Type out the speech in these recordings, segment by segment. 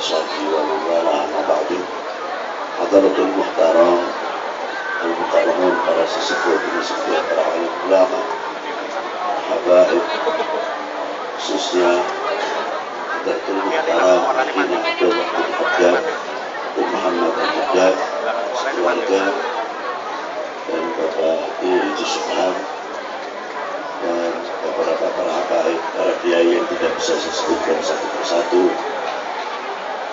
وصحبه ومن والاه أما بعد. Hadratul Muhtaram Al-Mukarramun, para sesepuh para alim ulama, habaib, khususnya Hadratul Muhtaram Hakim Abdullah bin Haddad bin Muhammad Al-Haddad, keluarga, dan Bapak Haji Subhan, dan beberapa para habaib, para kiai yang tidak bisa saya sebutkan satu persatu.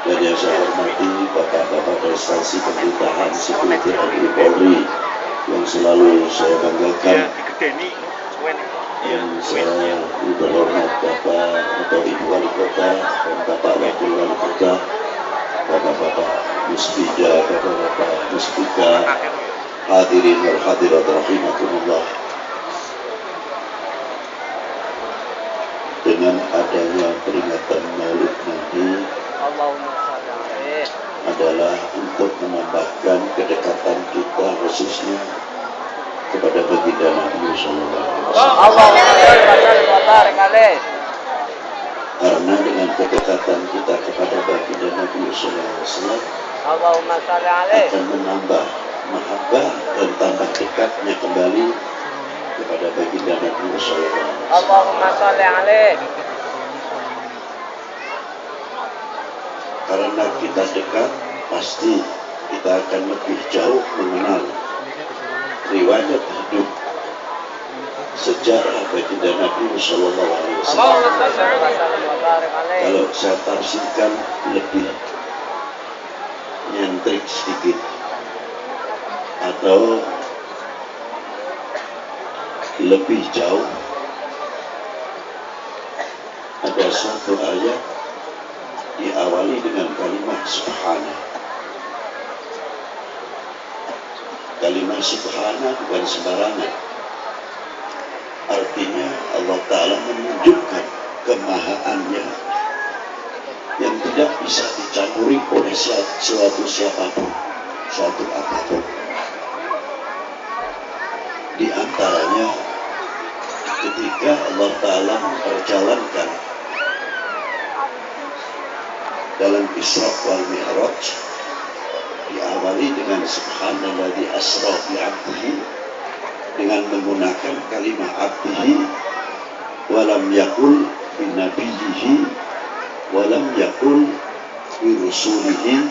Dan yang saya hormati bapak-bapak dari instansi pemerintahan sipil TNI Polri yang selalu saya banggakan, yang saya berhormat Bapak atau Ibu Wali Kota dan Bapak Wakil Wali Kota, Bapak-bapak Musbida, Bapak-bapak Musbika, hadirin wal hadirat rahimakumullah. Dengan adanya peringatan Maulid Nabi adalah untuk menambahkan kedekatan kita khususnya kepada baginda Nabi Sallallahu Alaihi Wasallam. Karena dengan kedekatan kita kepada baginda Nabi Sallallahu Alaihi Wasallam akan menambah mahabbah dan tambah dekatnya kembali kepada baginda Nabi Sallallahu Alaihi Wasallam. Karena kita dekat, pasti kita akan lebih jauh mengenal riwayat hidup sejarah baginda Nabi Sallallahu Alaihi Wasallam. Kalau saya tafsirkan lebih nyentrik sedikit atau lebih jauh, ada satu ayat diawali dengan kalimat subhana. Kalimat subhana bukan sembarangan. Artinya Allah Ta'ala menunjukkan kemahaannya yang tidak bisa dicampuri oleh siapapun, suatu apapun. Di antaranya ketika Allah Ta'ala memperjalankan dalam Isra wal Mi'raj, diawali dengan subhanalladzi asra bi 'abdihi, dengan menggunakan kalimat abdihi, walam yakul bi nabiyhi, walam yakul bi rusulihi,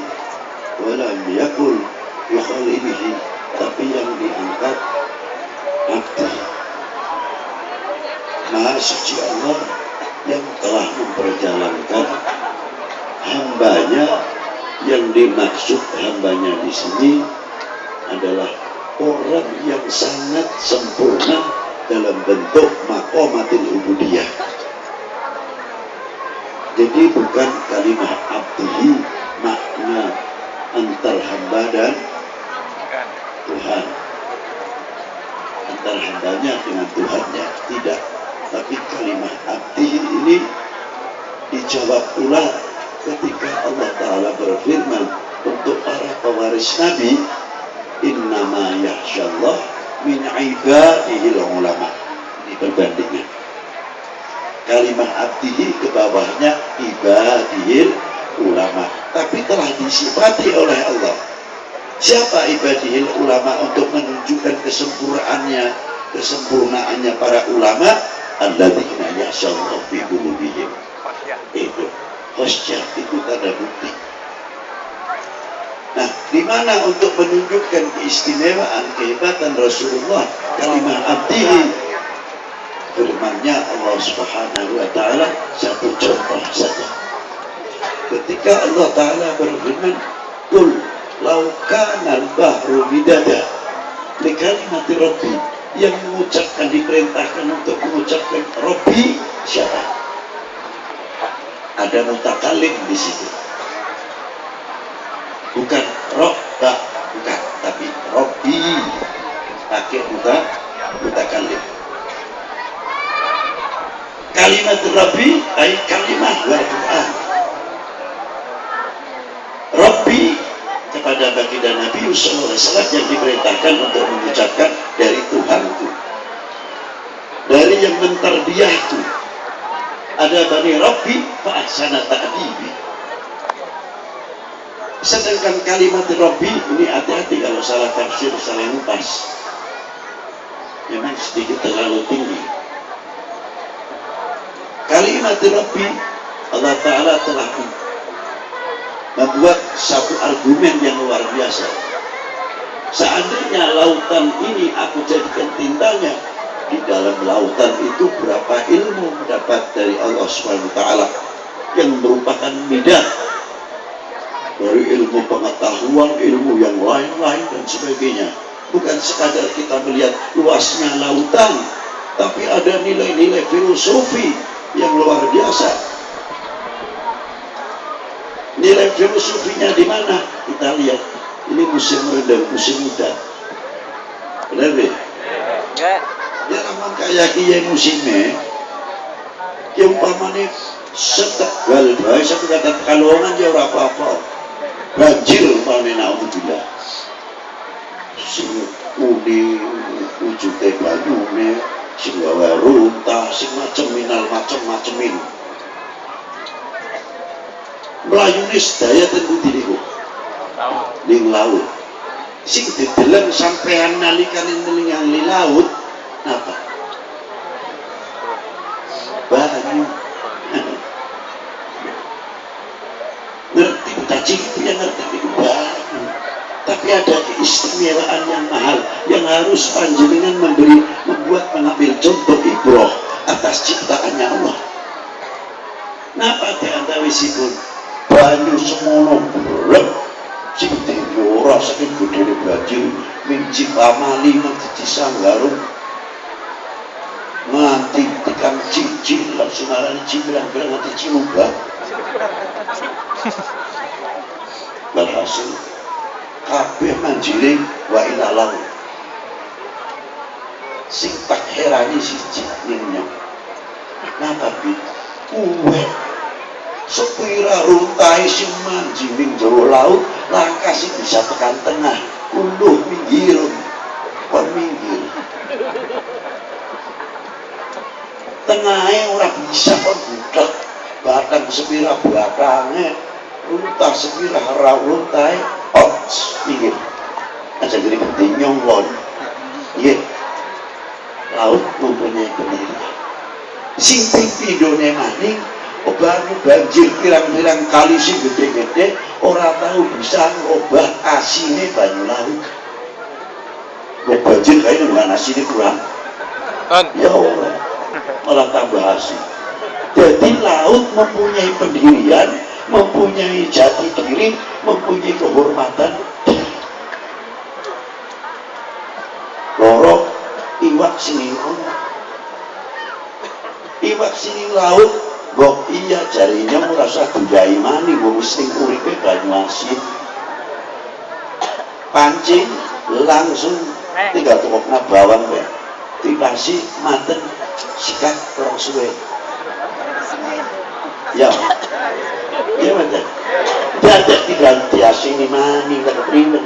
walam yakul bi khalilihi, tapi yang diangkat abdihi. Maha suci Allah yang telah memperjalankan hambanya. Yang dimaksud hambanya di sini adalah orang yang sangat sempurna dalam bentuk maqamatil ubudiyah. Jadi bukan kalimat abdihi makna antar hamba dan Tuhan, antar hambanya dengan Tuhannya, tidak. Tapi kalimat abdihi ini dijawab pula ketika Allah Ta'ala berfirman untuk para pewaris Nabi, innama yakhshallah min ibadihil ulama. Ini perbandingan kalimat abdihi, ke bawahnya ibadihil ulama, tapi telah disifati oleh Allah. Siapa ibadihil ulama untuk menunjukkan kesempurnaannya para ulama? Alladzina yakhshallah fi qulubihim. Itu khosyah, itu tanda bukti. Nah, di mana untuk menunjukkan keistimewaan, kehebatan Rasulullah, kalimat abdihi, firman-Nya Allah Subhanahu wa Ta'ala, satu contoh saja. Ketika Allah Ta'ala berfirman, "Qul law kana al-bahru midada li kalimati rabbi", yang mengucapkan, diperintahkan untuk mengucapkan Rabbi siapa? Ada mutakalim di situ, bukan Robba, bukan, tapi Robbi, pakai mutakalim. Kalimat Rabbi ay kalimat wal Quran. Rabbi kepada baginda Nabi Sallallahu Alaihi Wasallam yang diperintahkan untuk mengucapkan dari Tuhanku, dari yang mentarbiyahku. Ada bani Rabbi fa ahsana ta'dibi. Sedangkan kalimat Rabbi ini hati-hati kalau salah tafsir, salah ngupas. Memang sedikit terlalu tinggi. Kalimat Rabbi, Allah Ta'ala telah membuat satu argumen yang luar biasa. Seandainya lautan ini aku jadikan tintanya, di dalam lautan itu berapa ilmu mendapat dari Allah SWT yang merupakan midat dari ilmu pengetahuan, ilmu yang lain-lain dan sebagainya. Bukan sekadar kita melihat luasnya lautan, tapi ada nilai-nilai filosofi yang luar biasa. Nilai filosofinya di mana? Kita lihat. Ini musim rendah, musim muda. Benar deh? Ya namun kayak kiai musimnya, yang umpamanya setegal baik satu kata Pekalongan ya ora apa-apa. Banjir umpamanya naudzubillah. Sing kuning wujude banyune, sing gawe runtah, sing macem-macemin. Melayune sedaya ten pundi niku? Ning laut. Sing dideleng sampean nalikane nelingan li laut apa? Banyu. Ngerti caci itu yang ngerti itu banyu. Tapi ada keistimewaan yang mahal yang harus panjenengan mengambil contoh ibroh atas ciptaannya Allah. Napa diantawisipun banyu semono blek sing ora saking gedene banjir minci pamali nganti sanggarung nganti tekan cicil langsung arane cibilang-bilang nganti ciluba. Berhasil kabeh manjiring wa ilalau sing tak herani siji ninnya napa bi kuwe sepira runtai sing manjiring jero laut langkah sing bisa tekan tengah uluh minggir kon minggir tengahnya ora bisa kon budak batang sepira belakangnya runtah sepira runtai minggir aja gini penting nyongkon iya laut mempunyai pendirian sing pindone maning banyu banjir pirang-pirang kali sing gede-gede ora tahu bisa ngobah asine banyu laut kok banjir kayaknya bukan asine kurang ya Allah malah tambah asin. Jadi laut mempunyai pendirian, mempunyai jati diri, mempunyai kehormatan. Loro iwak sini laut kok iya jarinya merasa budaya mani wong sing uripe banyu asin. Pancing langsung tinggal tukokna bawang kowe. Dikasih mateng sikat kurang suwe. Ya. Ya betul. Dadak diganti asing mani karo primen.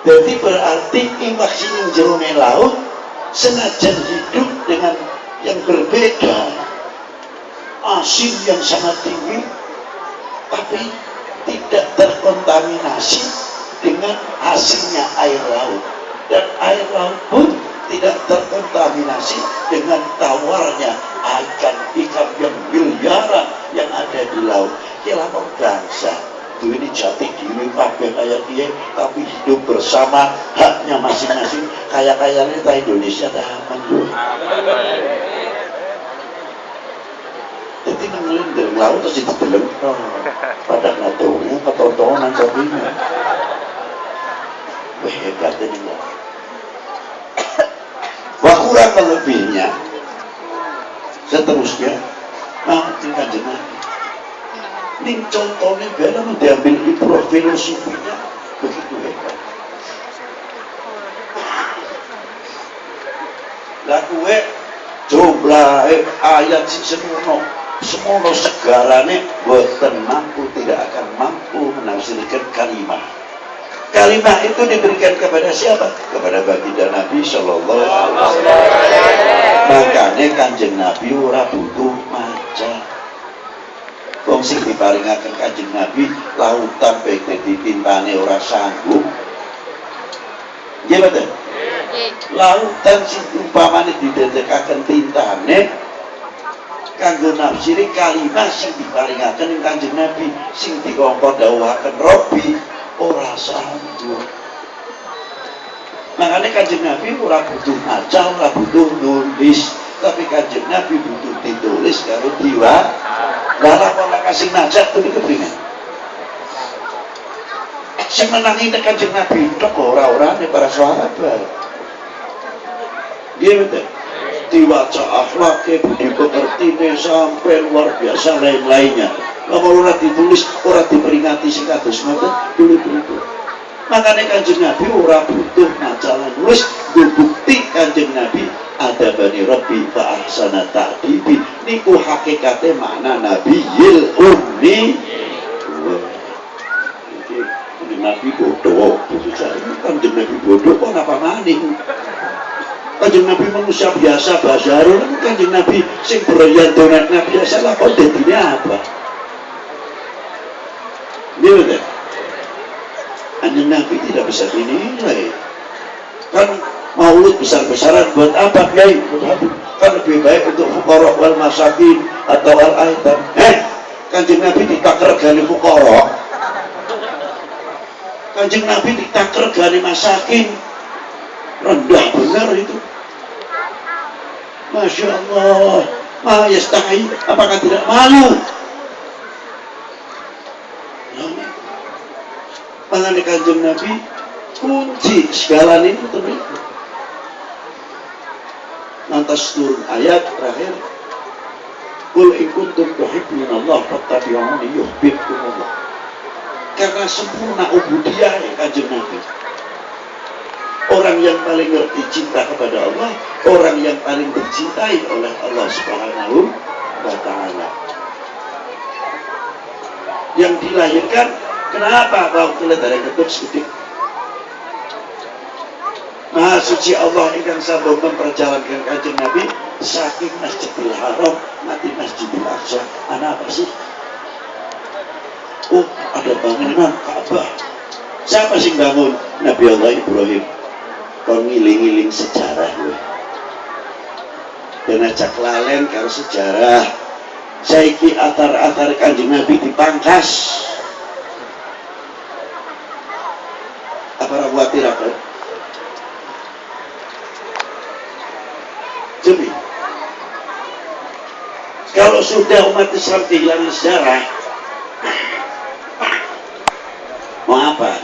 Jadi berarti iwak sing jerone laut senajan hidup dengan yang berbeda, asin yang sangat tinggi, tapi tidak terkontaminasi dengan asinnya air laut, dan air laut pun tidak terkontaminasi dengan tawarnya ikan yang miliaran yang ada di laut. Kira mau bangsa ini jati diri kabeh kayak dia, tapi hidup bersama haknya masing-masing. Kaya-kayanya kita Indonesia dah aman loh. Jadi ngelin dari laut terus itu belum pada ngatunya ketontonan sapinya. Wah hebat ini lah. Wah kurang lebihnya. Seterusnya nanti kanjeng ini contohnya dalam diambil ibrah filosofinya begitu hebat. Lah kuwe jumlah ayat sing semono segarane boten mampu, tidak akan mampu menafsirkan kalimat. Kalimat itu diberikan kepada siapa? Kepada baginda Nabi Sallallahu Alaihi Wasallam. Makanya kanjeng Nabi ora butuh maca. Wong sing diparingaken Kanjeng Nabi lautan baik dadi tintane ora sanggup. Nggih mboten? Lautan sing umpamane didadekaken tintane kanggo nafsiri kalimah sing diparingaken Kanjeng Nabi sing dikongkon dawuhaken Robbi ora sanggup. Makanya Kanjeng Nabi ora butuh maca, ora butuh nulis, tapi Kanjeng Nabi butuh ditulis karo diwa. Lah ora kasih najak tuh kepingin. Sing menangi Kanjeng Nabi tok ora-orane para sahabat. Nggih betul. Diwaca akhlaknya, budi pekertine sampai luar biasa lain-lainnya. Kalau ora ditulis, ora diperingati sing kados ngoten dulu-dulu. Makanya Kanjeng Nabi ora butuh majalah nulis, bukti Kanjeng Nabi ada bani Rabbi fa ahsana ta'dibi niku hakikate makna Nabiyil Ummi. Nabi bodoh, Kanjeng Nabi bodoh kok napa maning? Kanjeng Nabi manusia biasa basarul, Kanjeng Nabi sing berlian donatnya biasa lah kok dadine apa? Dia Kanjeng Nabi tidak bisa dinilai. Kan maulud besar-besaran buat apa, Kiai? Kan lebih baik untuk fuqara wal masakin atau al aitam. Kanjeng Nabi ditaker gani fuqara. Kanjeng Nabi ditaker gani masakin. Rendah benar itu. Masya Allah. Ma yastahi, apakah tidak malu? Makanya Kanjeng Nabi kunci segala ini terlihat. Lantas turun ayat terakhir, qul in kuntum tuhibbunallah fattabi'uni yuhibbukumullah. Karena sempurna ubudiyah Kanjeng Nabi. Orang yang paling ngerti cinta kepada Allah, orang yang paling dicintai oleh Allah Subhanahu wa Ta'ala. Yang dilahirkan, kenapa waktu dari ketuk seketik? Maha suci Allah ingkang sambung memperjalankan Kanjeng Nabi saking Masjidil Haram nanti Masjidil Aqsa. Ana apa sih? Oh, ada bangunan Ka'bah. Siapa sih bangun? Nabi Allah Ibrahim. Kau ngiling-ngiling sejarah gue. Dan acak lalen karo sejarah. Saiki atar-atar Kanjeng Nabi dipangkas. Apa khawatir apa? Jadi, kalau sudah umat Islam kehilangan sejarah, mau apa?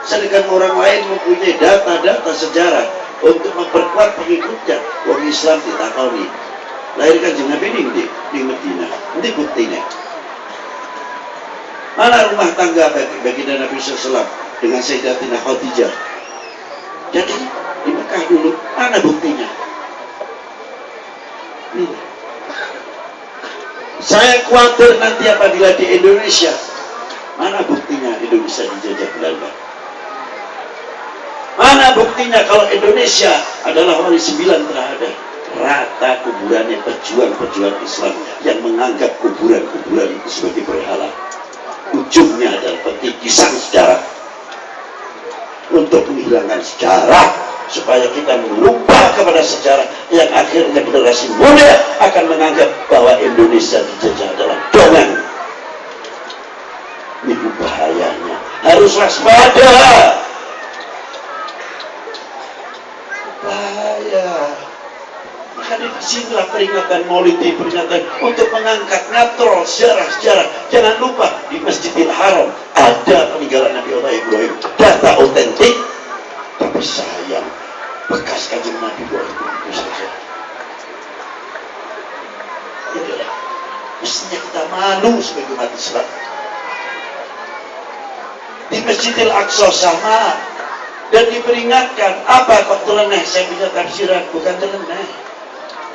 Sedangkan orang lain mempunyai data-data sejarah untuk memperkuat pengikutnya. Orang Islam ditakoni. Lahir Kanjeng Nabi di Madinah. Ini buktinya. Mana rumah tangga baginda Nabi SAW dengan Sayyidatina Khadijah? Jadi di Mekah dulu, mana buktinya? Nih. Saya khawatir nanti apabila di Indonesia, mana buktinya Indonesia dijajah Belanda? Mana buktinya kalau Indonesia adalah wali 9 terhadap rata kuburannya pejuang-pejuang Islam yang menganggap kuburan-kuburan itu sebagai berhala. Ujungnya adalah pengikisan sejarah untuk menghilangkan sejarah supaya kita lupa kepada sejarah yang akhirnya generasi muda akan menganggap bahwa Indonesia dijajah adalah dongeng. Ini bahayanya. Harus waspada. Bahaya. Makanya disinilah peringatan Maulidi, peringatan untuk mengangkat ngatrol sejarah-sejarah. Jangan lupa di Masjidil Haram ada peninggalan Nabi Allah Ibrahim, data otentik, tapi sayang bekas Kanjeng Nabi Ibrahim itu saja. Inilah mestinya kita malu sebagai umat Islam. Di Masjidil Aqsa sama. Dan diperingatkan, apa kok teleneh? Saya punya tafsiran, bukan teleneh.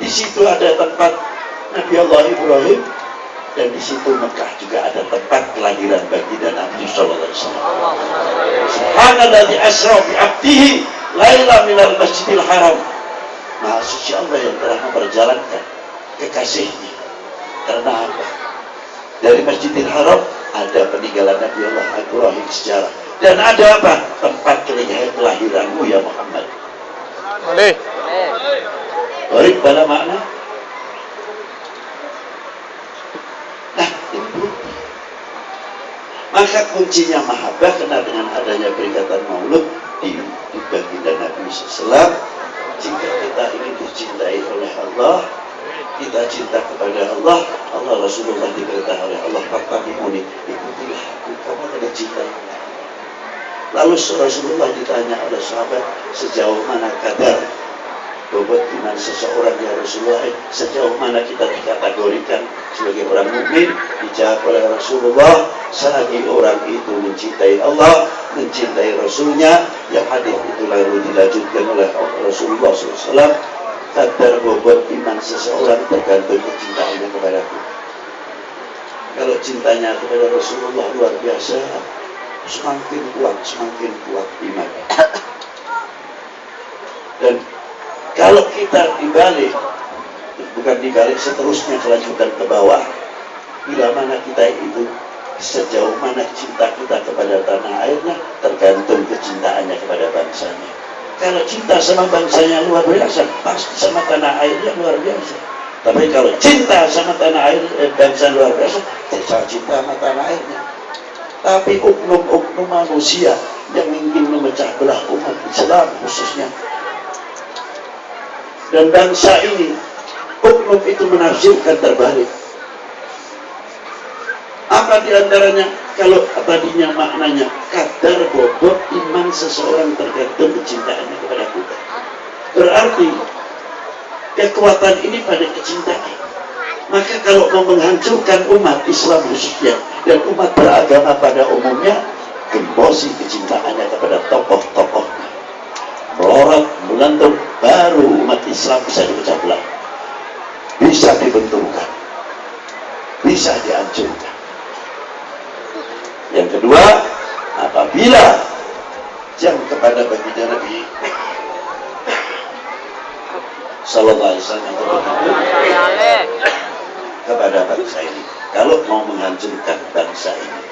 Di situ ada tempat Nabi Allah Ibrahim, dan di situ Mekah juga ada tempat kelahiran baginda Nabi Sallallahu Alaihi Wasallam. Subhanalladzi asra bi 'abdihi laila minal Masjidil Haram. Maha suci Allah yang telah memperjalankan kekasihnya Karena apa? Dari Masjidil Haram ada peninggalan Nabi Allah Ibrahim sejarah. Dan ada apa? Tempat kelahiranmu ya Muhammad. Boleh. Baik pada makna. Nah, itu. Maka kuncinya mahabbah kena dengan adanya peringatan Maulud di baginda Nabi SAW. Jika kita ingin dicintai oleh Allah, kita cinta kepada Allah, Allah Rasulullah diperintah oleh Allah, fattabi'uni, ikutilah aku, kamu akan dicintai. Lalu Rasulullah ditanya oleh sahabat, sejauh mana kadar bobot iman seseorang ya Rasulullah, sejauh mana kita dikategorikan sebagai orang mukmin? Dijawab oleh Rasulullah, selagi orang itu mencintai Allah, mencintai Rasulnya, yang hadis itu lalu dilanjutkan oleh Rasulullah SAW, kadar bobot iman seseorang tergantung kecintaannya kepadaku. Kalau cintanya kepada Rasulullah luar biasa, semakin kuat iman. Dan kalau kita dibalik, bukan dibalik, seterusnya kelanjutan ke bawah, bila mana kita itu, sejauh mana cinta kita kepada tanah airnya, tergantung kecintaannya kepada bangsanya. Kalau cinta sama bangsanya luar biasa, pasti sama tanah airnya luar biasa. Tapi kalau cinta sama tanah air, bangsa luar biasa, tidak cinta sama tanah airnya. Tapi oknum-oknum manusia yang ingin memecah belah umat Islam khususnya, dan bangsa ini, oknum itu menafsirkan terbalik. Apa diantaranya? Kalau tadinya maknanya kadar bobot iman seseorang tergantung kecintaannya kepada kita, berarti kekuatan ini pada kecintaan. Maka kalau mau menghancurkan umat Islam khususnya dan umat beragama pada umumnya, gembosi kecintaannya kepada tokoh-tokohnya, melorot, melentur, baru umat Islam bisa dipecah belah, bisa dibenturkan, bisa dihancurkan. Yang kedua, apabila jam kepada baginda Nabi Sallallahu Alaihi Wasallam kepada bangsa ini, kalau mau menghancurkan bangsa ini,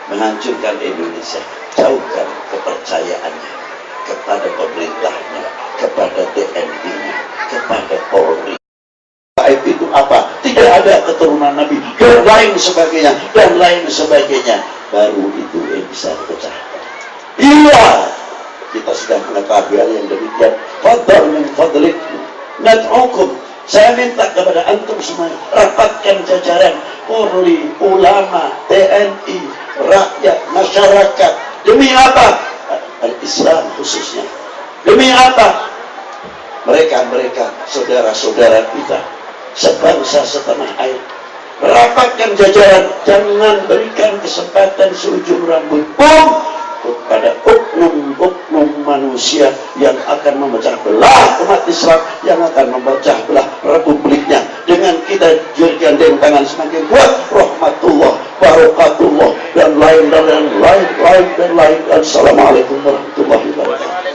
menghancurkan Indonesia, jauhkan kepercayaannya kepada pemerintahnya, kepada TNI-nya, kepada Polri. Itu apa? Tidak ada keturunan Nabi dan lain sebagainya, dan lain sebagainya, baru itu yang bisa dipecahkan. Iya, kita sudah mengetahui hal yang demikian. Fadl min fadlik nad'ukum, saya minta kepada antum semua, rapatkan jajaran Polri, ulama, TNI, rakyat, masyarakat. Demi apa? Al-Islam khususnya. Demi apa? Mereka saudara-saudara kita sebangsa setanah air, rapatkan jajaran, jangan berikan kesempatan seujung rambut pun kepada oknum-oknum manusia yang akan memecah belah umat Islam, yang akan memecah belah republiknya. Dengan kita gandeng tangan semakin kuat, rahmatullah, barakatullah, dan lain. Assalamualaikum warahmatullahi wabarakatuh.